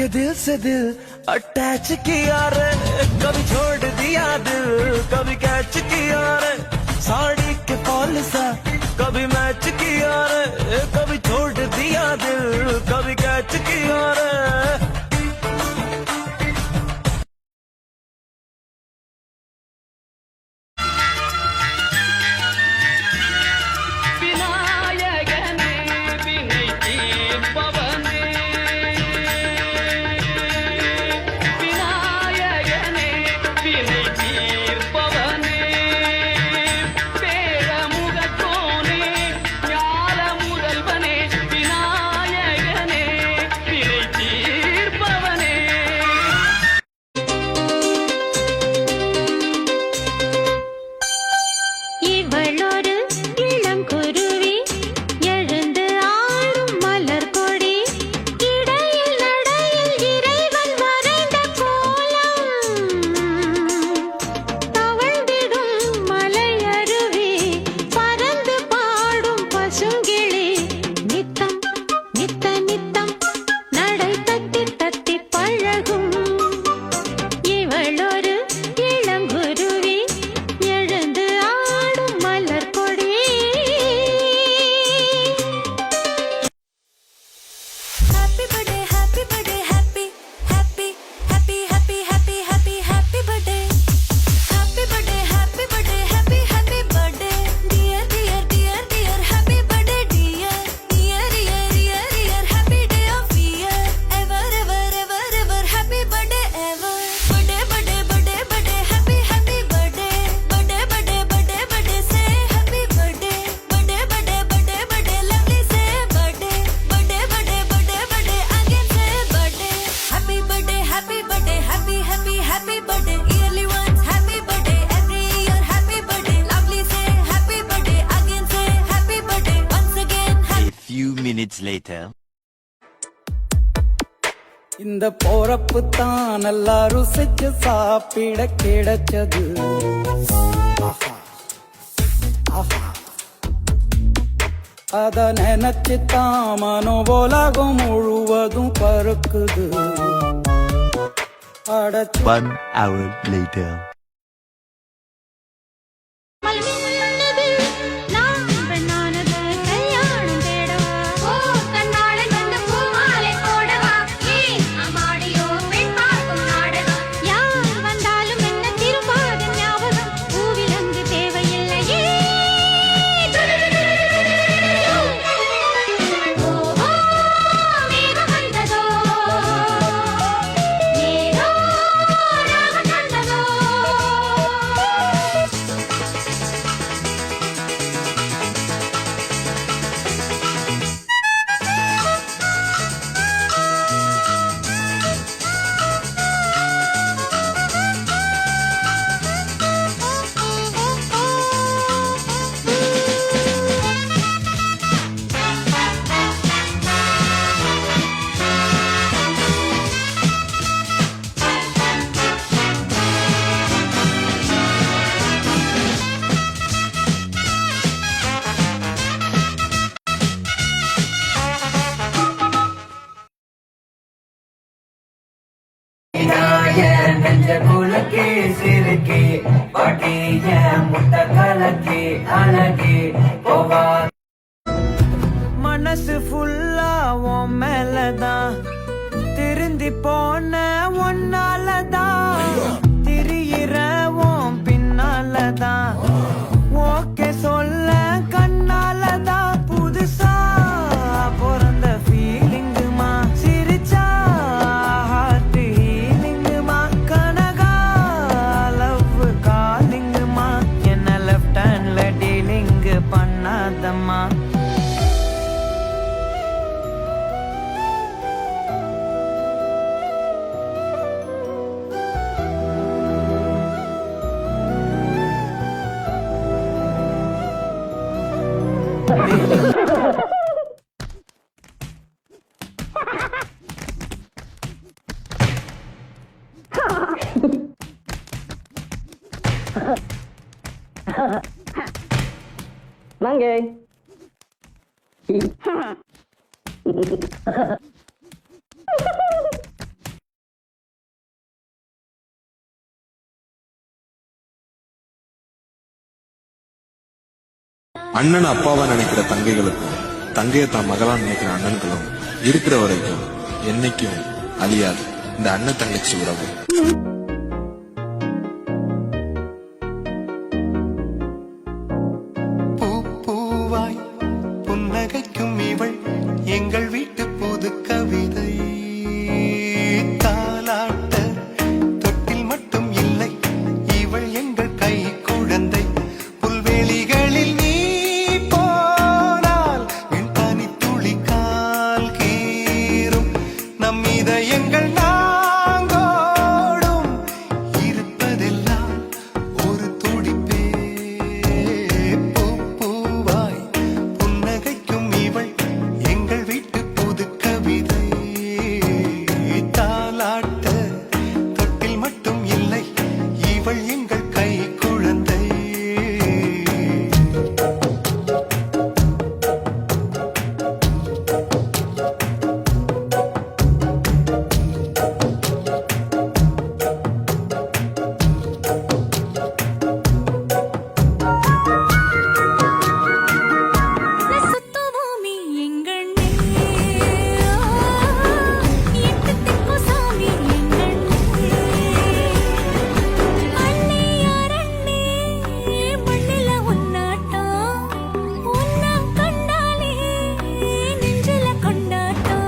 के दिल से दिल अटैच किया रे, कभी छोड़ दिया दिल कभी कैच किया रे, साड़ी के फॉल सा कभी मैच किया रे, कभी छोड़ दिया दिल कभी कैच किया रे। minutes later. இந்த போறப்பு தான் நல்லா ருசிச்சு சாப்பிட கிடைச்சது. அத நினைச்சு தான் மனோபோலகம் முழுவதும் பருக்குது. 1 hour later. நெஞ்ச குலக்கே சிறுக்கே பாட்டிய முட்டை கலக்கே அழகே போவா. மனசு ஃபுல்லா உன் மேலதான் திருந்தி போன ஒன்னாலதான் திரியிற உன் பின்னாலதான் ஓகே சொல்ல கண்ணாலதான் புதுசா பிறந்த ஃபீலிங்குமா சிரிச்சா ஹார்ட் ஹீலிங்குமா கனகா லவ் காலிங்குமா என்ன லெஃப்ட் ஹேண்ட்ல டீலிங் பண்ணாதம்மா. Mangga. அண்ணன் அப்பாவா நினைக்கிற தங்கைகளுக்கும் தங்கையை தான் மகளா நினைக்கிற அண்ணன்களும் இருக்கிற வரைக்கும் என்னைக்கும் அழியாது இந்த அண்ணன் தங்கச்சி உறவு. பூவாய் புன்னகைக்கும் இவள் எங்கள் வீட்டு புது கவிதை. தாலாட்ட தொட்டில் மட்டும் இல்லை, இவள் எங்கள் கை குழந்தை. புல்வெளிகளில் நீ போனால் என் பனி துளி கால் கீறும். நம் இதயங்கள் நாங்கோடும் இருப்பதெல்லாம் ஒரு துடிப்பே. பூவாய் புன்னகைக்கும் இவள் எங்கள் வீட்டு புது கவிதை. தாலாட்ட தொட்டில் மட்டும் இல்லை, இவள் எங்கள் கை குழந்தை. சுத்தபூமி எங்கண்ணே, எட்டு திக்கும் சாமி எங்கண்ணே. அண்ணே யாரண்ணே, மண்ணில உன்னாட்டம், உன்னை கண்டாலே நெஞ்சில கொண்டாட்டம்.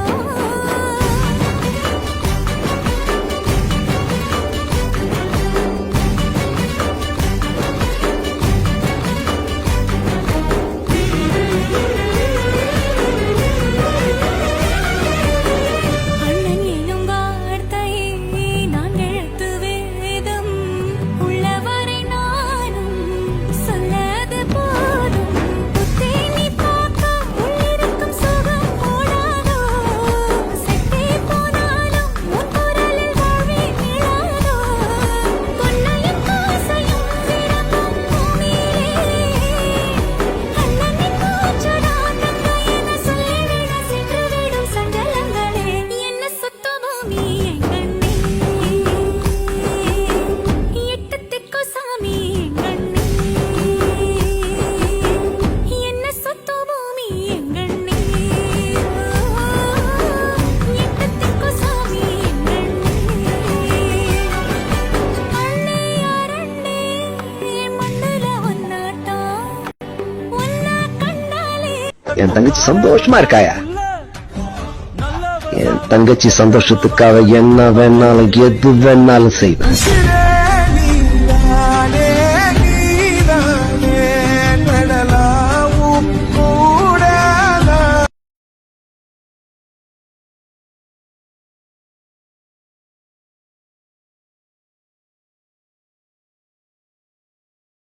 அண்ணன் எனும் வார்த்தையே நான் எழுத்து வேதம், உள்ளவரை நானும் சொல்லது போதும். புத்தே நீ பார்க்க உள்ளிருக்கும் சுகம் ஓடாதோ, செத்தே போனாலும் உன் குரலில் வாழ்வே நிழாதோ. பொன்னையும் காசையும் விரும்பும் பூமியிலே, அண்ணனின் மூச்சுதான் தன்னை என சொல்லிவிட சென்றுவிடும் சஞ்சலங்களே. என்ன சுத்த பூமி எங்கண்ணே, எட்டு திக்கு சாமி எங்கண்ணே. என்ன சுத்த பூமி எங்கண்ணே, எட்டு திக்கு சாமி எங்கண்ணே. அண்ணே யாரண்ணே, மண்ணுல ஒன்னாட்டம், உன்னை கண்டாலே. என் தங்கச்சி சந்தோஷமா இருக்காயா? என் தங்கச்சி சந்தோஷத்துக்காக என்ன வேணாலும் எது வேணாலும் செய்வேன். உசிரே